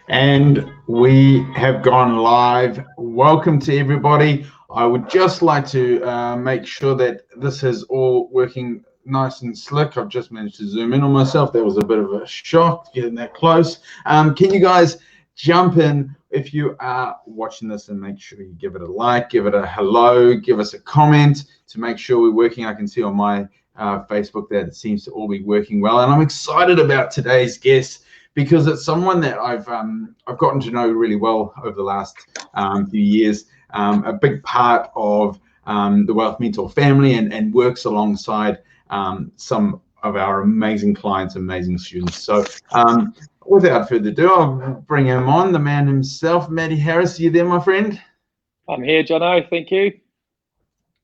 And we have gone live. Welcome to everybody. I would just like to make sure that this is all working nice and slick. I've just managed to zoom in on myself. That was a bit of a shock getting that close. Can you guys jump in if you are watching this, and make sure you give it a like, give it a hello, give us a comment to make sure we're working. I can see on my Facebook that it seems to all be working well. And I'm excited about today's guest, because it's someone that I've gotten to know really well over the last few years. A big part of the Wealth Mentor family, and works alongside some of our amazing clients, amazing students. So without further ado, I'll bring him on, the man himself, Matty Harris. Are you there, my friend? I'm here, Jono. Thank you.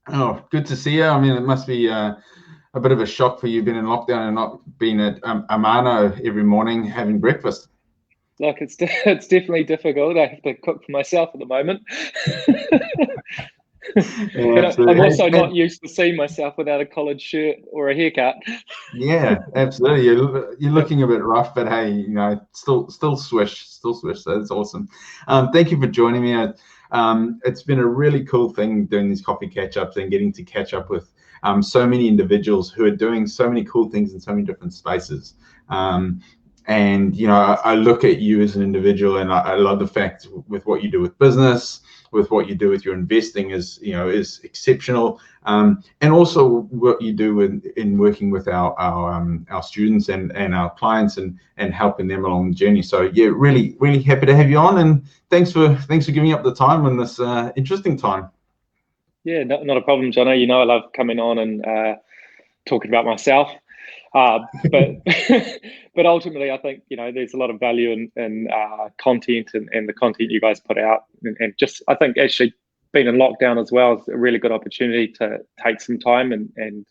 Oh, good to see you. I mean, it must be a bit of a shock for you being in lockdown and not being at Amano every morning having breakfast. Look, it's definitely difficult. I have to cook for myself at the moment. Yeah, I'm also not used to seeing myself without a collared shirt or a haircut. Yeah, absolutely. You're looking a bit rough, but hey, you know, still swish. So that's awesome. Thank you for joining me. It's been a really cool thing doing these coffee catch-ups and getting to catch up with so many individuals who are doing so many cool things in so many different spaces. And you know, I look at you as an individual, and I love the fact with what you do with business, with what you do with your investing is exceptional, and also what you do in working with our students and our clients, and helping them along the journey. So yeah, really happy to have you on, and thanks for giving up the time in this interesting time. Yeah, not a problem, Jono. You know, I love coming on and talking about myself. But but ultimately, I think there's a lot of value in content and the content you guys put out, and just I think actually being in lockdown as well is a really good opportunity to take some time and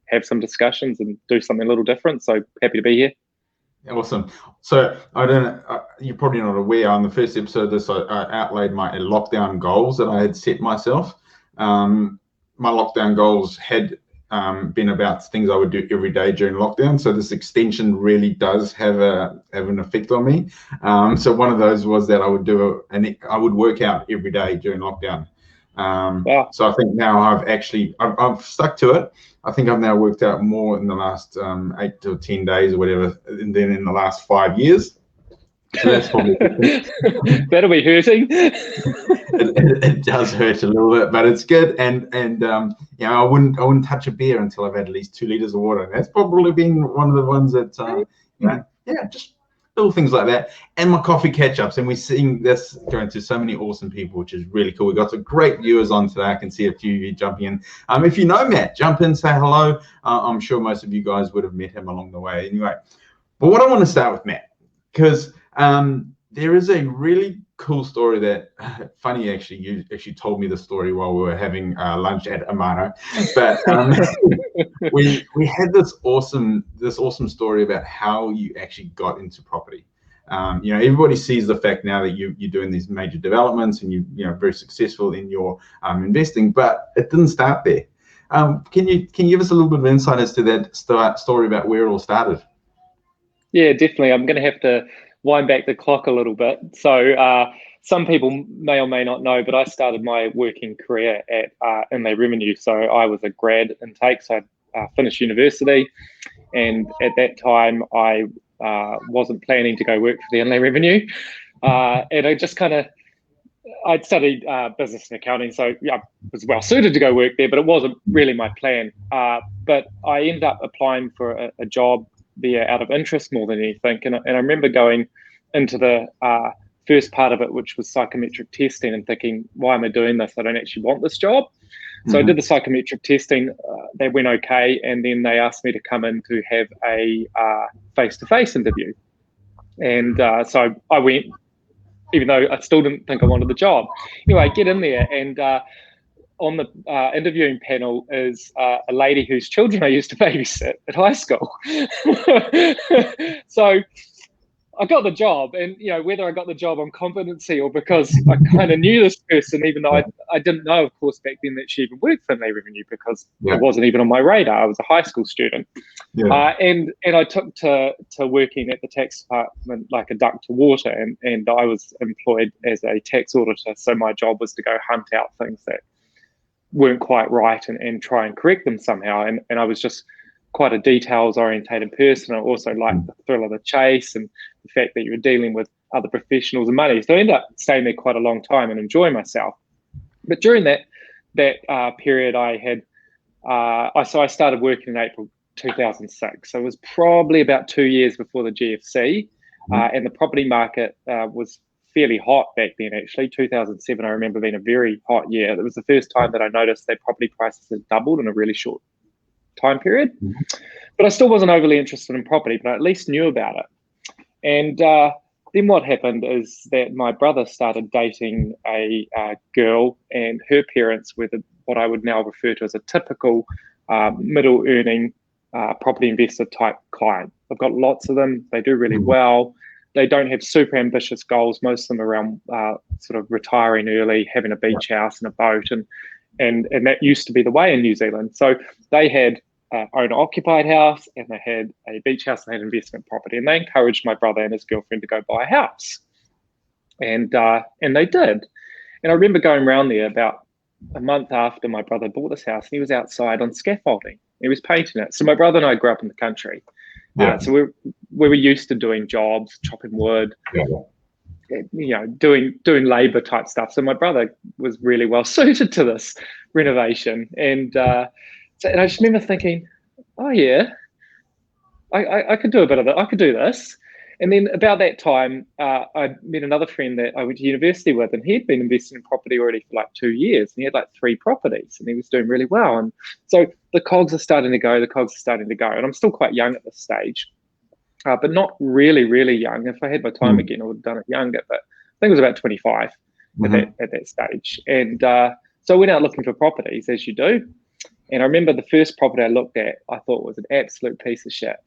have some discussions and do something a little different. So happy to be here. Awesome. So I don't. You're probably not aware. On the first episode of this, I outlaid my lockdown goals that I had set myself. My lockdown goals had been about things I would do every day during lockdown. So this extension really does have an effect on me. So one of those was that I would I would work out every day during lockdown. Wow. So I think now I've stuck to it. I think I've now worked out more in the last 8 to 10 days or whatever than in the last 5 years. So that's probably that'll be hurting. It does hurt a little bit, but it's good. And I wouldn't touch a beer until I've had at least 2 liters of water. And that's probably been one of the ones that just little things like that. And my coffee catch-ups, and we're seeing this going to so many awesome people, which is really cool. We've got some great viewers on today. I can see a few of you jumping in. If you know Matt, jump in, say hello. I'm sure most of you guys would have met him along the way anyway. But what I want to start with Matt, because there is a really cool story that, funny actually, you actually told me the story while we were having lunch at Amano, but we had this awesome story about how you actually got into property. Everybody sees the fact now that you're doing these major developments and you're very successful in your investing, but it didn't start there. Can you give us a little bit of insight as to that story about where it all started? Yeah, definitely. I'm going to have to wind back the clock a little bit. So some people may or may not know, but I started my working career at Inland Revenue. So I was a grad intake, so I finished university, and at that time I wasn't planning to go work for the Inland Revenue, and I'd studied business and accounting, so yeah, I was well suited to go work there, but it wasn't really my plan. But I ended up applying for a job there out of interest more than anything. And I remember going into the first part of it, which was psychometric testing, and thinking, why am I doing this? I don't actually want this job. So I did the psychometric testing. They went okay. And then they asked me to come in to have a face-to-face interview. And so I went, even though I still didn't think I wanted the job. Anyway, I get in there, and on the interviewing panel is a lady whose children I used to babysit at high school. So I got the job, and whether I got the job on competency or because I kind of knew this person, even though I didn't know, of course, back then that she even worked for Inland Revenue, because it wasn't even on my radar. I was a high school student, and I took to working at the tax department like a duck to water, and I was employed as a tax auditor. So my job was to go hunt out things that weren't quite right and try and correct them somehow. And I was just quite a details-orientated person. I also liked the thrill of the chase and the fact that you were dealing with other professionals and money. So I ended up staying there quite a long time and enjoying myself. But during that period, I had I started working in April 2006. So it was probably about 2 years before the GFC, and the property market was fairly hot back then. Actually, 2007, I remember being a very hot year. It was the first time that I noticed that property prices had doubled in a really short time period. But I still wasn't overly interested in property, but I at least knew about it. And then what happened is that my brother started dating a girl, and her parents were what I would now refer to as a typical middle earning property investor type client. I've got lots of them. They do really well. They don't have super ambitious goals. Most of them around sort of retiring early, having a beach house and a boat, and that used to be the way in New Zealand. So they had owner-occupied house, and they had a beach house, and they had investment property, and they encouraged my brother and his girlfriend to go buy a house, and they did. And I remember going around there about a month after my brother bought this house, and he was outside on scaffolding. He was painting it. So my brother and I grew up in the country, so we were used to doing jobs, chopping wood, doing labour type stuff. So my brother was really well suited to this renovation, and I just remember thinking, oh yeah, I could do a bit of it. I could do this. And then about that time, I met another friend that I went to university with, and he'd been investing in property already for like 2 years, and he had like 3 properties, and he was doing really well. And so the cogs are starting to go. And I'm still quite young at this stage, but not really, really young. If I had my time again, I would have done it younger, but I think it was about 25 at that stage. And so I went out looking for properties, as you do. And I remember the first property I looked at, I thought was an absolute piece of shit.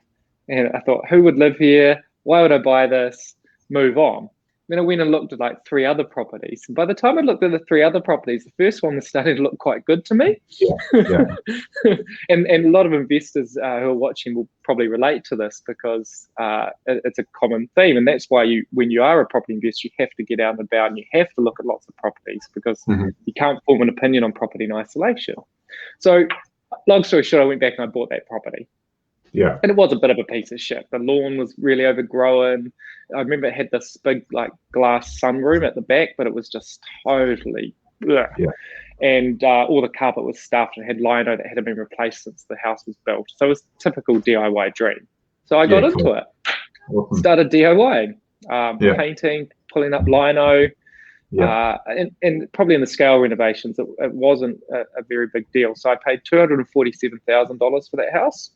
And I thought, who would live here? Why would I buy this? Move on. Then I went and looked at like 3 other properties. And by the time I looked at the 3 other properties, the first one was starting to look quite good to me. And a lot of investors who are watching will probably relate to this, because it's a common theme. And that's why when you are a property investor, you have to get out and about, and you have to look at lots of properties, because you can't form an opinion on property in isolation. So long story short, I went back and I bought that property. And it was a bit of a piece of shit. The lawn was really overgrown. I remember it had this big like glass sunroom at the back, but it was just totally and all the carpet was stuffed, and had lino that hadn't been replaced since the house was built. So it was a typical DIY dream. So I got into it. Started DIYing, painting, pulling up lino, and probably in the scale renovations, it wasn't a very big deal. So I paid $247,000 for that house.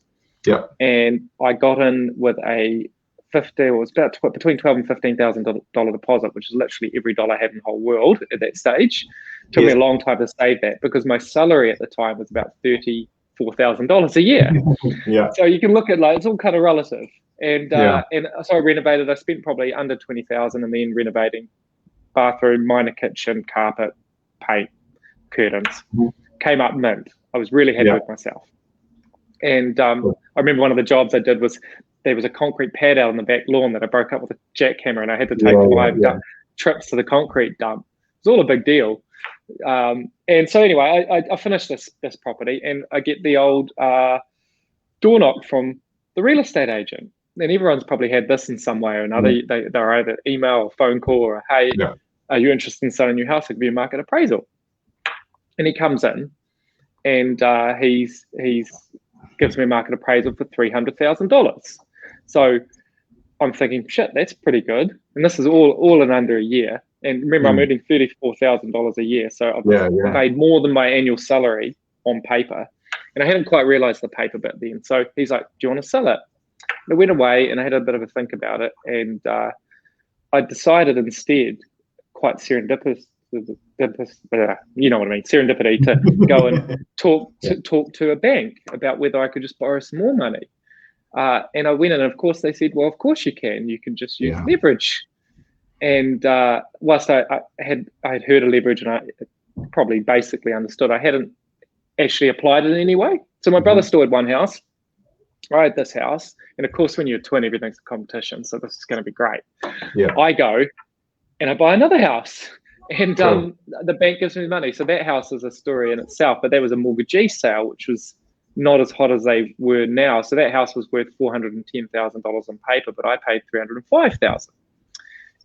And I got in with a between $12,000 and $15,000 deposit, which is literally every dollar I had in the whole world at that stage. Took me a long time to save that, because my salary at the time was about $34,000 a year. So you can look at it's all kind of relative. And so I renovated. I spent probably under $20,000, and then renovating bathroom, minor kitchen, carpet, paint, curtains. Came up mint. I was really happy with myself. And I remember one of the jobs I did was, there was a concrete pad out on the back lawn that I broke up with a jackhammer, and I had to take 5 trips to the concrete dump. It was all a big deal. And so anyway, I finished this property, and I get the old door knock from the real estate agent. And everyone's probably had this in some way or another. They're either email or phone call, or, hey, are you interested in selling your house? It could be a market appraisal. And he comes in, and he's gives me a market appraisal for $300,000. So I'm thinking, shit, that's pretty good. And this is all in under a year. And remember, I'm earning $34,000 a year. So I've paid more than my annual salary on paper. And I hadn't quite realized the paper bit then. So he's like, do you want to sell it? And I went away, and I had a bit of a think about it. And I decided instead, quite serendipitous, you know what I mean, serendipity, to go and talk to a bank about whether I could just borrow some more money. And I went in, and of course they said, well, of course you can. You can just use Yeah. leverage. And whilst I had heard of leverage and I probably basically understood, I hadn't actually applied it in any way. So my brother still had one house. I had this house. And of course, when you're a twin, everything's a competition. So this is going to be great. Yeah. I go and I buy another house. And Cool. the bank gives me money. So that house is a story in itself. But that was a mortgagee sale, which was not as hot as they were now. So that house was worth $410,000 on paper, but I paid $305,000.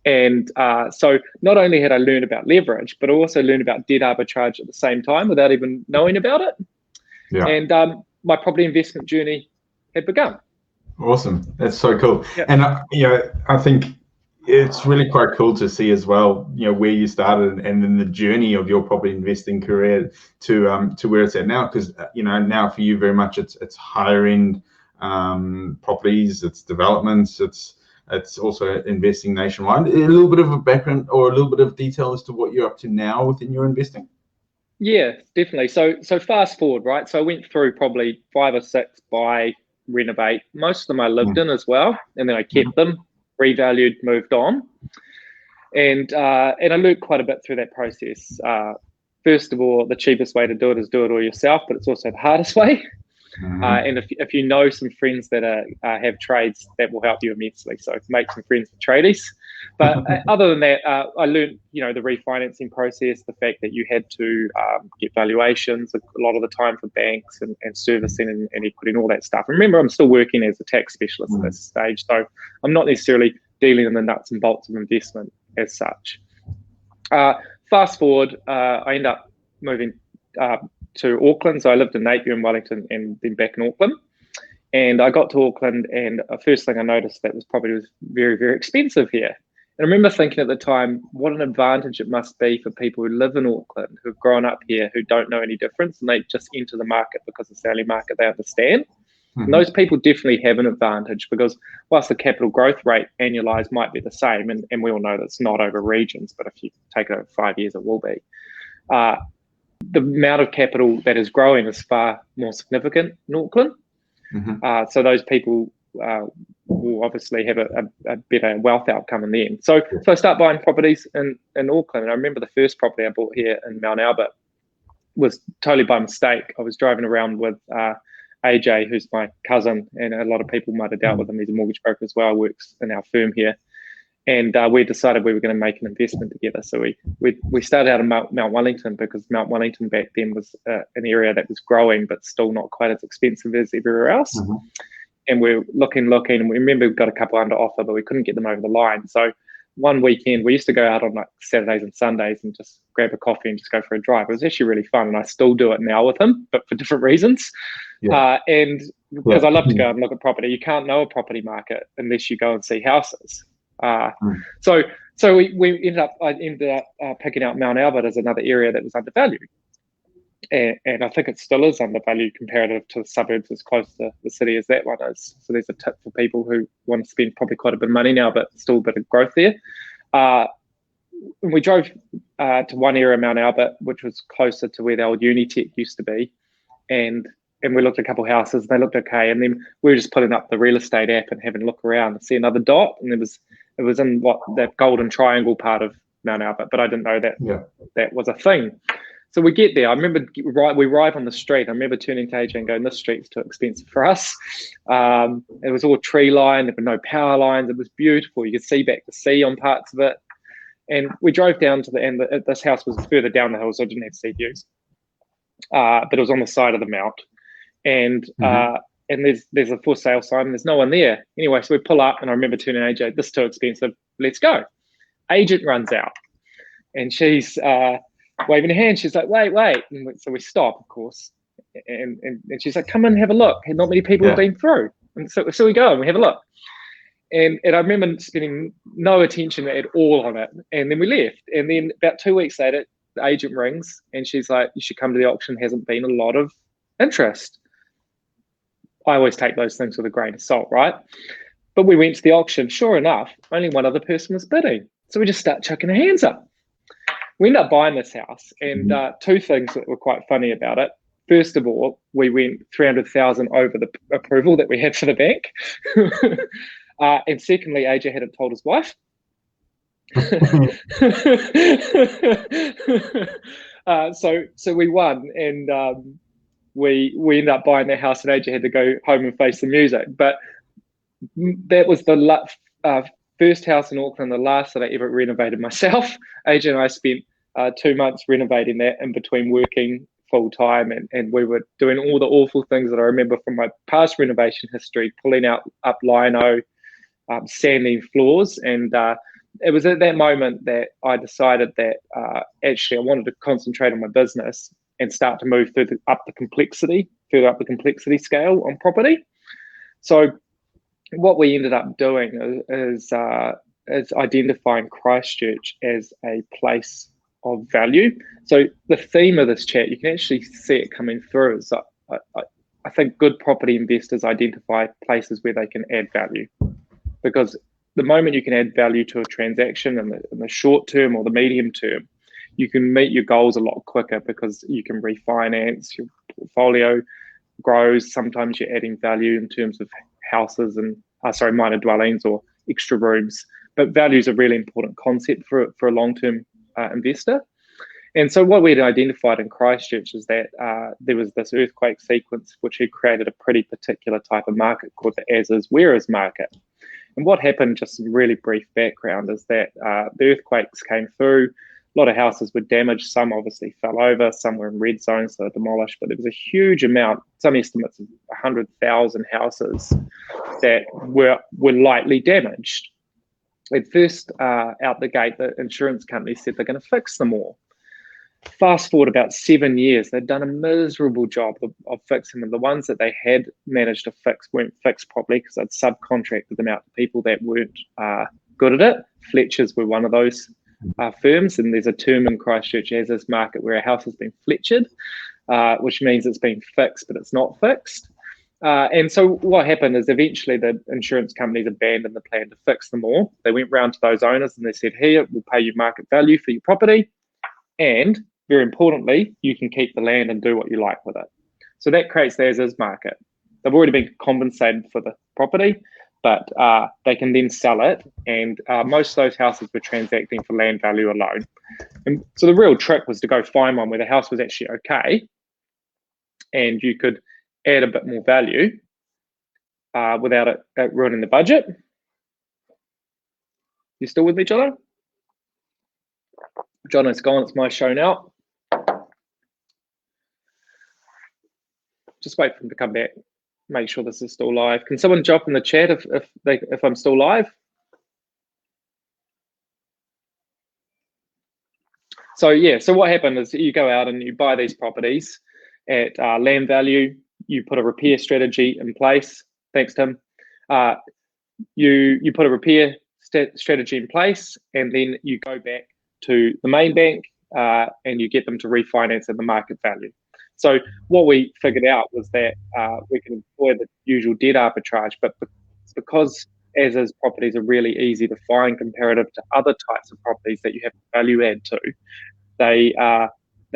And so not only had I learned about leverage, but I also learned about debt arbitrage at the same time without even knowing about it. Yeah. And my property investment journey had begun. Awesome. That's so cool. Yeah. And I think it's really quite cool to see as well, where you started and then the journey of your property investing career to where it's at now. Because now for you very much it's higher end properties, it's developments, it's also investing nationwide. A little bit of a background or a little bit of detail as to what you're up to now within your investing. Yeah, definitely. So fast forward, right? So I went through probably 5 or 6 buy, renovate. Most of them I lived in as well, and then I kept them, revalued, moved on, and I learned quite a bit through that process. First of all, the cheapest way to do it is do it all yourself, but it's also the hardest way. And if you know some friends that have trades, that will help you immensely. So make some friends with tradies. But other than that, I learned, the refinancing process, the fact that you had to get valuations a lot of the time for banks and servicing and equity and all that stuff. And remember, I'm still working as a tax specialist at this stage, so I'm not necessarily dealing in the nuts and bolts of investment as such. Fast forward, I end up moving to Auckland. So I lived in Napier and Wellington and then back in Auckland. And I got to Auckland, and the first thing I noticed that was very, very expensive here. And I remember thinking at the time, what an advantage it must be for people who live in Auckland, who've grown up here, who don't know any difference, and they just enter the market because it's the only market they understand. And those people definitely have an advantage because whilst the capital growth rate annualized might be the same, and we all know that's not over regions, but if you take it over 5 years, it will be. The amount of capital that is growing is far more significant in Auckland. So those people will obviously have a better wealth outcome in the end. So I start buying properties in Auckland. And I remember the first property I bought here in Mount Albert was totally by mistake. I was driving around with AJ, who's my cousin, and a lot of people might have dealt with him. He's a mortgage broker as well, works in our firm here. And we decided we were going to make an investment together. So we started out in Mount Wellington because Mount Wellington back then was an area that was growing, but still not quite as expensive as everywhere else. And we're looking, and we remember we got a couple under offer, but we couldn't get them over the line. So one weekend, we used to go out on like Saturdays and Sundays and just grab a coffee and just go for a drive. It was actually really fun, and I still do it now with him, but for different reasons. And because I love to go out and look at property. You can't know a property market unless you go and see houses. So I ended up picking out Mount Albert as another area that was undervalued. And I think it still is undervalued comparative to the suburbs as close to the city as that one is. So there's a tip for people who want to spend probably quite a bit of money now, but still a bit of growth there. We drove to one area of Mount Albert, which was closer to where the old Unitech used to be. And we looked at a couple of houses, and they looked okay. And then we were just putting up the real estate app and having a look around and see another dot. And it was in that golden triangle part of Mount Albert, but I didn't know that that was a thing. So we get there. I remember we arrive on the street. I remember turning to AJ and going, "This street's too expensive for us." It was all tree lined. There were no power lines. It was beautiful. You could see back the sea on parts of it. And we drove down to the end. This house was further down the hill, so it didn't have sea views. But it was on the side of the mount. And there's a for sale sign, and there's no one there. Anyway, so we pull up, and I remember turning to AJ, "This is too expensive. Let's go." Agent runs out, and she's waving her hand. She's like, wait. And so we stop, of course. And she's like, "Come and have a look." And not many people have been through. And so we go and we have a look. And I remember spending no attention at all on it. And then we left. And then about 2 weeks later, the agent rings and she's like, "You should come to the auction. Hasn't been a lot of interest." I always take those things with a grain of salt, right? But we went to the auction. Sure enough, only one other person was bidding. So we just start chucking our hands up. We ended up buying this house, and 2 things that were quite funny about it. first of all, we went 300,000 over the approval that we had for the bank. And secondly, AJ hadn't told his wife. So we won, and we ended up buying that house, and AJ had to go home and face the music. But that was the first house in Auckland, the last that I ever renovated myself. AJ and I spent 2 months renovating that in between working full time, and we were doing all the awful things that I remember from my past renovation history, pulling up lino, sanding floors. And it was at that moment that I decided that actually I wanted to concentrate on my business and start to move further up the complexity scale on property. So what we ended up doing is identifying Christchurch as a place of value. So the theme of this chat, you can actually see it coming through. Is I think good property investors identify places where they can add value, because the moment you can add value to a transaction in the short term or the medium term, you can meet your goals a lot quicker, because you can refinance, your portfolio grows. Sometimes you're adding value in terms of houses and minor dwellings or extra rooms. But value is a really important concept for a long-term investor. And so what we'd identified in Christchurch is that there was this earthquake sequence which had created a pretty particular type of market called the as is, where is market. And what happened, just some really brief background, is that the earthquakes came through. A lot of houses were damaged. Some obviously fell over. Some were in red zones, so demolished. But there was a huge amount, some estimates of 100,000 houses that were lightly damaged. At first, out the gate, the insurance company said they're going to fix them all. Fast forward about 7 years, they'd done a miserable job of fixing them. The ones that they had managed to fix weren't fixed properly, because they'd subcontracted them out to people that weren't good at it. Fletchers were one of those firms, and there's a term in Christchurch as is market where a house has been fletchered, which means it's been fixed but it's not fixed. And so what happened is eventually the insurance companies abandoned the plan to fix them all. They went round to those owners and they said, here, we'll pay you market value for your property, and very importantly, you can keep the land and do what you like with it. So that creates the as is market. They've already been compensated for the property, but they can then sell it, and most of those houses were transacting for land value alone. And so the real trick was to go find one where the house was actually okay, and you could add a bit more value without it ruining the budget. You still with me, Jono? Jono's gone, it's my show now. Just wait for him to come back. Make sure this is still live. Can someone drop in the chat if I'm still live? So yeah, so what happened is you go out and you buy these properties at land value. You put a repair strategy in place. Thanks, Tim. You put a repair strategy in place, and then you go back to the main bank and you get them to refinance at the market value. So what we figured out was that we can employ the usual debt arbitrage, but because as is properties are really easy to find comparative to other types of properties that you have value add to, they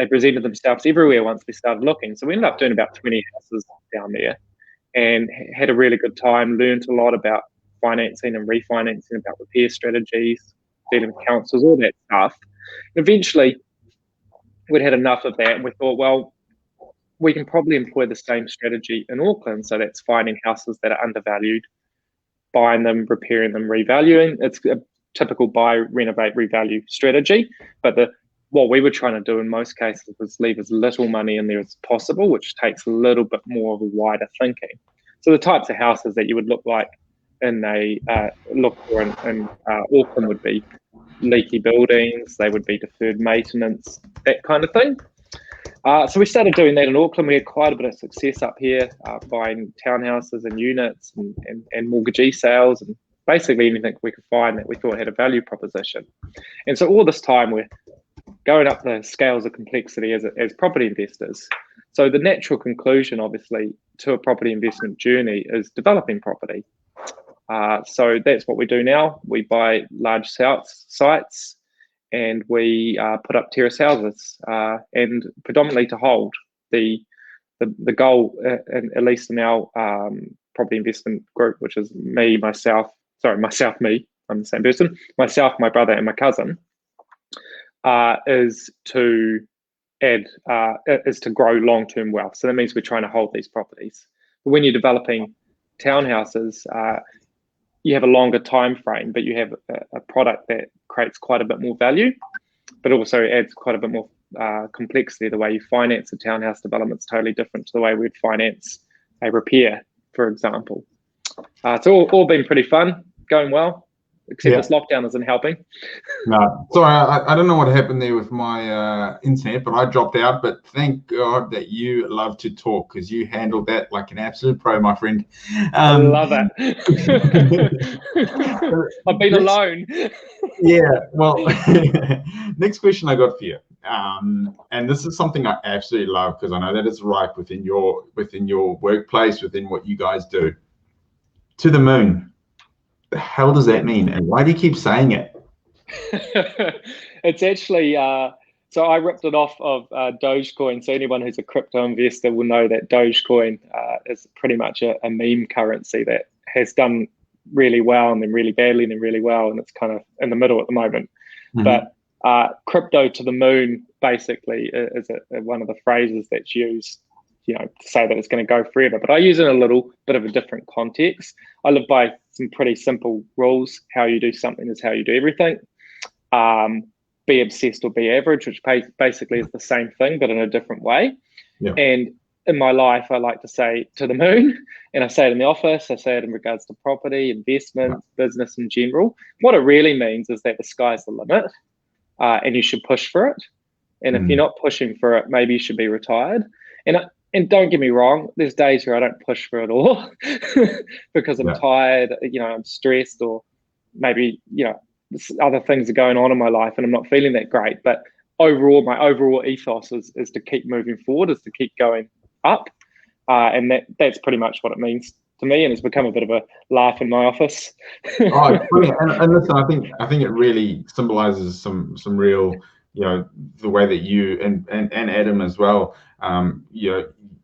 presented themselves everywhere once we started looking. So we ended up doing about 20 houses down there and had a really good time, learned a lot about financing and refinancing, about repair strategies, dealing with councils, all that stuff. And eventually, we'd had enough of that, and we thought, well, we can probably employ the same strategy in Auckland. So that's finding houses that are undervalued, buying them, repairing them, revaluing. It's a typical buy, renovate, revalue strategy. But what we were trying to do in most cases was leave as little money in there as possible, which takes a little bit more of a wider thinking. So the types of houses that you would look for in Auckland would be leaky buildings, they would be deferred maintenance, that kind of thing. So we started doing that in Auckland. We had quite a bit of success up here, buying townhouses and units and mortgagee sales, and basically anything we could find that we thought had a value proposition. And so all this time we're going up the scales of complexity as property investors. So the natural conclusion, obviously, to a property investment journey is developing property. So that's what we do now. We buy large sites and we put up terrace houses, and predominantly to hold. The the goal, at least in our property investment group, which is myself, me, I'm the same person, myself, my brother, and my cousin, is to grow long-term wealth. So that means we're trying to hold these properties. But when you're developing townhouses, you have a longer time frame, but you have a product that creates quite a bit more value, but also adds quite a bit more complexity. The way you finance a townhouse development is totally different to the way we'd finance a repair, for example. It's all been pretty fun, going well, except this lockdown isn't helping. No, sorry, I don't know what happened there with my internet, but I dropped out. But thank God that you love to talk, because you handled that like an absolute pro, my friend. I love it. I've been alone. Yeah, well, next question I got for you, and this is something I absolutely love, because I know that it's ripe within your workplace, within what you guys do. To the moon. The hell does that mean, and why do you keep saying it? It's actually so I ripped it off of Dogecoin. So anyone who's a crypto investor will know that Dogecoin is pretty much a meme currency that has done really well, and then really badly, and then really well, and it's kind of in the middle at the moment. But crypto to the moon basically is one of the phrases that's used, to say that it's going to go forever. But I use it in a little bit of a different context. I live by some pretty simple rules. How you do something is how you do everything. Be obsessed or be average, which basically is the same thing, but in a different way. Yeah. And in my life, I like to say to the moon, and I say it in the office, I say it in regards to property, investments, business in general. What it really means is that the sky's the limit, and you should push for it. And if you're not pushing for it, maybe you should be retired. And don't get me wrong, there's days where I don't push for it all because I'm tired, I'm stressed, or maybe, other things are going on in my life and I'm not feeling that great. But overall, my overall ethos is to keep moving forward, is to keep going up. And that's pretty much what it means to me, and it's become a bit of a laugh in my office. Oh, brilliant. And listen, I think it really symbolizes some real, the way that you and Adam as well,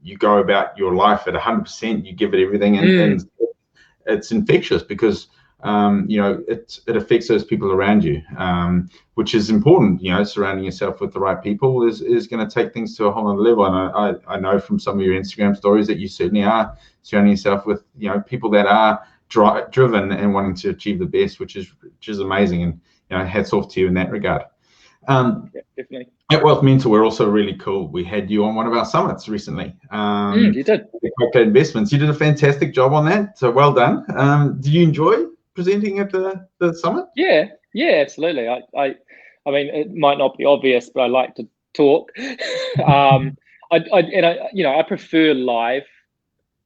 you go about your life at 100%, you give it everything, and it's infectious, because it affects those people around you, which is important. Surrounding yourself with the right people is going to take things to a whole other level. And I know from some of your Instagram stories that you certainly are surrounding yourself with people that are driven and wanting to achieve the best, which is amazing. And hats off to you in that regard. Yeah, definitely. At Wealth Mentor, we're also really cool. We had you on one of our summits recently. You did. Crypto investments. You did a fantastic job on that. So well done. Did you enjoy presenting at the summit? Yeah, absolutely. I mean, it might not be obvious, but I like to talk. I prefer live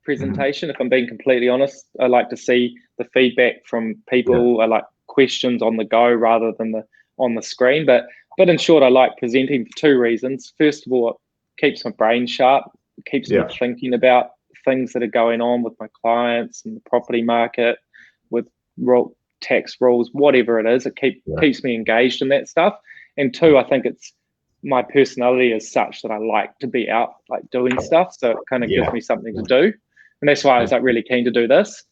presentation. If I'm being completely honest, I like to see the feedback from people. I like questions on the go rather than on the screen. But in short, I like presenting for two reasons. First of all, it keeps my brain sharp. It keeps me thinking about things that are going on with my clients and the property market, with tax rules, whatever it is. It keeps me engaged in that stuff. And two, I think it's my personality is such that I like to be out doing stuff. So it kind of gives me something to do. And that's why I was really keen to do this.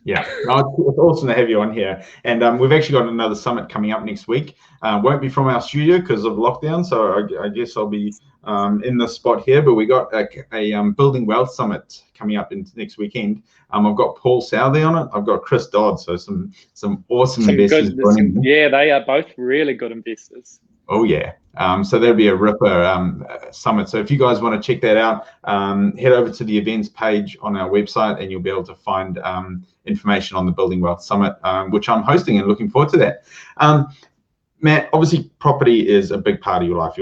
Yeah, it's awesome to have you on here. And we've actually got another summit coming up next week. Won't be from our studio because of lockdown, so I guess I'll be in the spot here. But we got a Building Wealth Summit coming up next weekend. I've got Paul Southey on it. I've got Chris Dodd. So some awesome investors. Yeah, they are both really good investors. Oh yeah. So there'll be a ripper summit. So if you guys want to check that out, head over to the events page on our website, and you'll be able to find information on the Building Wealth Summit, which I'm hosting, and looking forward to that. Matt, obviously property is a big part of your life.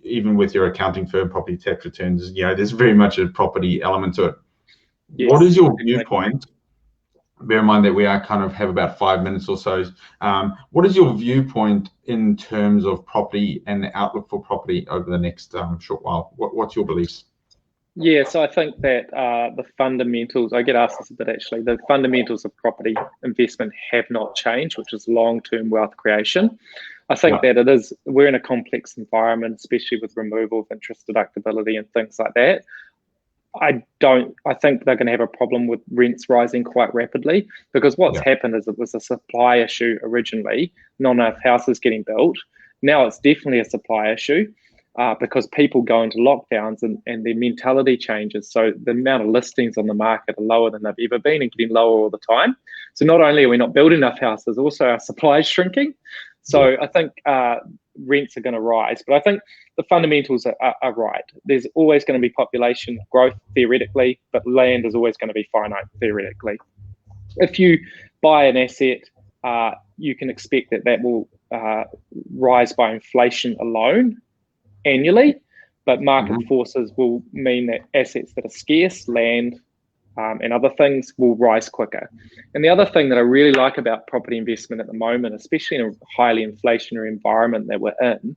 Even with your accounting firm, property tax returns, there's very much a property element to it. Yes, what is your viewpoint? Bear in mind that we are have about 5 minutes or so. What is your viewpoint in terms of property and the outlook for property over the next short while? What's your beliefs? Yeah, so I think that the fundamentals, I get asked this a bit actually, the fundamentals of property investment have not changed, which is long-term wealth creation. I think that we're in a complex environment, especially with removal of interest deductibility and things like that. I think they're going to have a problem with rents rising quite rapidly, because what's happened is it was a supply issue originally, not enough houses getting built. Now it's definitely a supply issue because people go into lockdowns and their mentality changes. So the amount of listings on the market are lower than they've ever been and getting lower all the time. So not only are we not building enough houses, also our supply is shrinking. So I think rents are going to rise, but I think the fundamentals are right. There's always going to be population growth theoretically, but land is always going to be finite theoretically. If you buy an asset, you can expect that will rise by inflation alone annually, but market forces will mean that assets that are scarce, land, and other things will rise quicker. And the other thing that I really like about property investment at the moment, especially in a highly inflationary environment that we're in,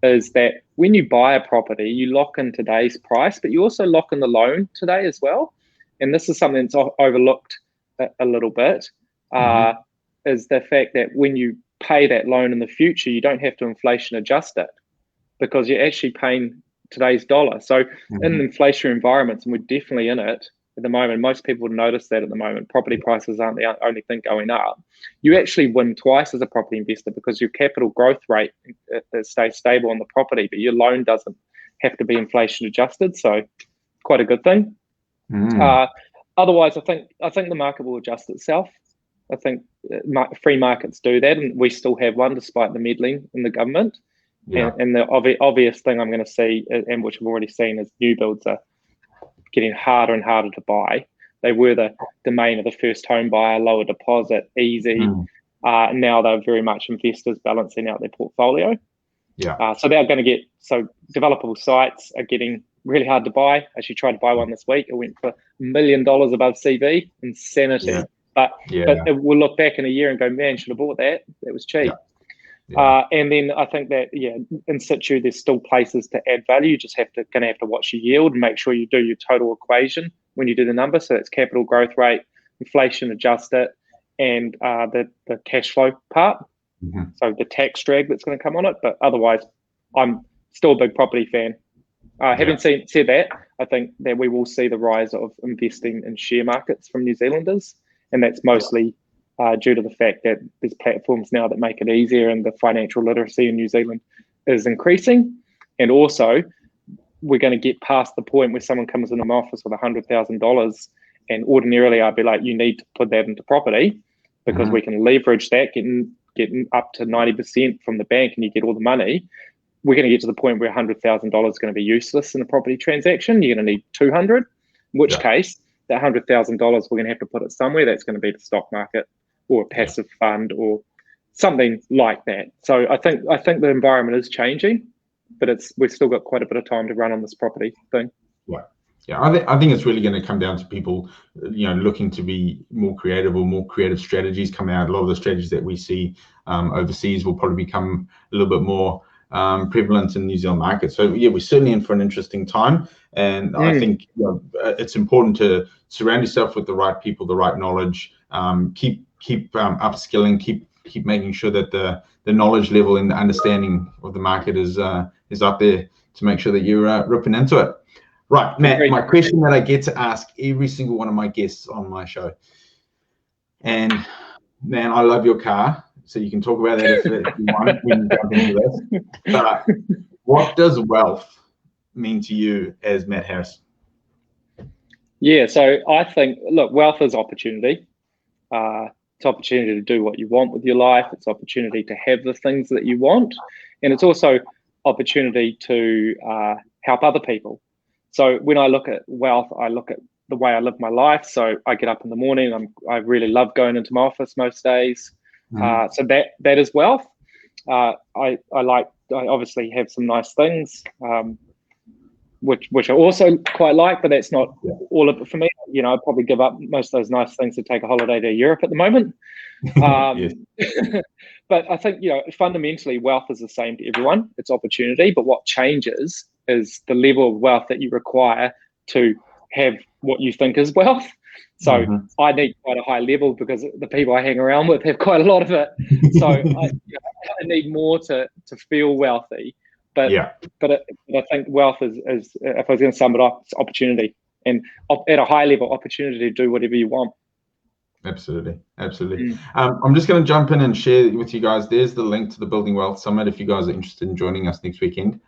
is that when you buy a property, you lock in today's price, but you also lock in the loan today as well. And this is something that's overlooked a little bit, is the fact that when you pay that loan in the future, you don't have to inflation adjust it because you're actually paying today's dollar. So in inflationary environments, and we're definitely in it at the moment, most people would notice that at the moment, property prices aren't the only thing going up. You actually win twice as a property investor because your capital growth rate stays stable on the property, but your loan doesn't have to be inflation adjusted. So quite a good thing. Otherwise, I think the market will adjust itself. I think free markets do that, and we still have one despite the meddling in the government. And the obvious thing I'm going to see, and which I've already seen, is new builds are getting harder and harder to buy. They were the domain of the first home buyer, lower deposit, easy. Now they're very much investors balancing out their portfolio. So they're going to get, so developable sites are getting really hard to buy. I actually tried to buy one this week. It went for $1 million above CV. Insanity. But we'll look back in a year and go, man, should have bought that. That was cheap. And then I think that, in situ, there's still places to add value. You just going to have to watch your yield and make sure you do your total equation when you do the number. So it's capital growth rate, inflation adjust it, and the cash flow part. So the tax drag that's going to come on it. But otherwise, I'm still a big property fan. Having said that, I think that we will see the rise of investing in share markets from New Zealanders, and that's mostly due to the fact that there's platforms now that make it easier, and the financial literacy in New Zealand is increasing. And also, we're going to get past the point where someone comes into my office with $100,000, and ordinarily I'd be like, you need to put that into property because we can leverage that, getting up to 90% from the bank, and you get all the money. We're going to get to the point where $100,000 is going to be useless in a property transaction. You're going to need 200, in which case that $100,000 we're going to have to put it somewhere. That's going to be the stock market or a passive fund or something like that. So I think the environment is changing, but we've still got quite a bit of time to run on this property thing. I think it's really going to come down to people, looking to be more creative, or more creative strategies come out. A lot of the strategies that we see overseas will probably become a little bit more prevalent in the New Zealand market. So we're certainly in for an interesting time, and I think it's important to surround yourself with the right people, the right knowledge, keep upskilling, keep making sure that the knowledge level and the understanding of the market is up there to make sure that you're ripping into it. Right, Matt, my question that I get to ask every single one of my guests on my show, and man, I love your car, so you can talk about that if you want when you jump into this. But what does wealth mean to you as Matt Harris? So I think, look, wealth is opportunity. It's opportunity to do what you want with your life. It's opportunity to have the things that you want, and it's also opportunity to help other people. So when I look at wealth, I look at the way I live my life. So I get up in the morning. I really love going into my office most days. So that is wealth. I obviously have some nice things, which I also quite like, but that's not all of it for me. I'd probably give up most of those nice things to take a holiday to Europe at the moment. But I think, fundamentally wealth is the same to everyone. It's opportunity, but what changes is the level of wealth that you require to have what you think is wealth. So I need quite a high level because the people I hang around with have quite a lot of it. So I need more to feel wealthy. But I think wealth is, if I was going to sum it up, it's opportunity. and at a high level opportunity to do whatever you want. Absolutely. I'm just going to jump in and share with you guys. There's the link to the Building Wealth Summit if you guys are interested in joining us next weekend.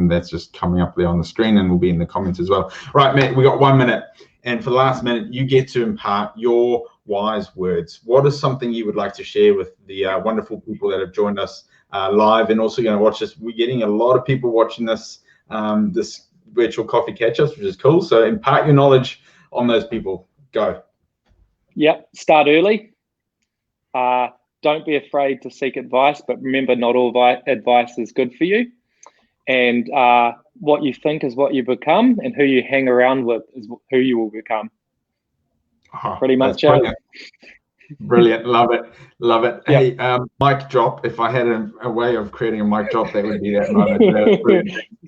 That's just coming up there on the screen and will be in the comments as well. Right, Matt, we got 1 minute. And for the last minute, you get to impart your wise words. What is something you would like to share with the wonderful people that have joined us live and also going to watch this? We're getting a lot of people watching this this virtual coffee catch-ups, which is cool. So impart your knowledge on those people. Go. Yep, start early. Don't be afraid to seek advice, but remember, not all advice is good for you. And what you think is what you become, and who you hang around with is who you will become. Pretty much it. Brilliant. Love it. Yep. Hey, mic drop. If I had a way of creating a mic drop, that would be that moment.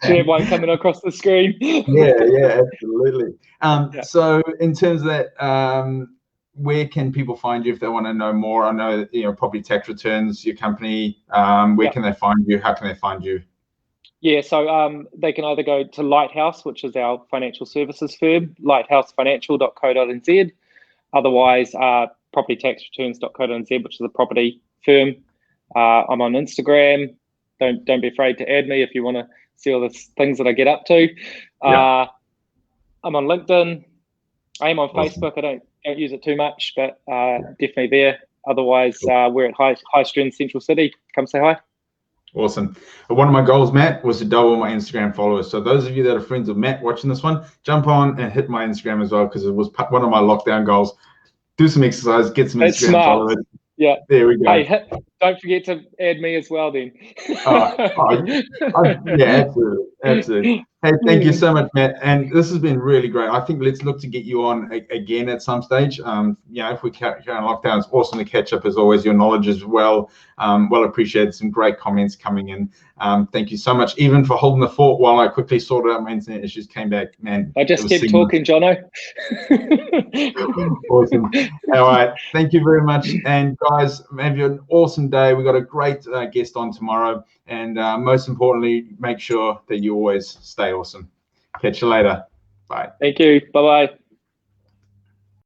Should have one coming across the screen. Yeah, absolutely. So in terms of that, where can people find you if they want to know more? I know, property tax returns, your company. Where can they find you? How can they find you? Yeah, so they can either go to Lighthouse, which is our financial services firm, lighthousefinancial.co.nz. Otherwise, propertytaxreturns.co.nz, which is a property firm. I'm on Instagram. Don't be afraid to add me if you want to see all the things that I get up to. I'm on LinkedIn. I am on Facebook. I don't use it too much, but definitely there. Otherwise, we're at High Street, Central City. Come say hi. Awesome. One of my goals, Matt, was to double my Instagram followers. So those of you that are friends of Matt watching this one, jump on and hit my Instagram as well, because it was one of my lockdown goals. Do some exercise, get some Instagram followers. Yeah. There we go. Hey, don't forget to add me as well then. Yeah, absolutely. Hey, thank you so much, Matt. And this has been really great. I think let's look to get you on again at some stage. If we carry on lockdown, it's awesome to catch up as always. Your knowledge is well appreciated. Some great comments coming in. Thank you so much, even for holding the fort while I quickly sorted out my internet issues, came back, man. I just kept talking, Jono. Awesome. All right. Thank you very much. And guys, have you an awesome day. We've got a great guest on tomorrow. And most importantly, make sure that you always stay awesome. Catch you later. Bye. Thank you. Bye-bye.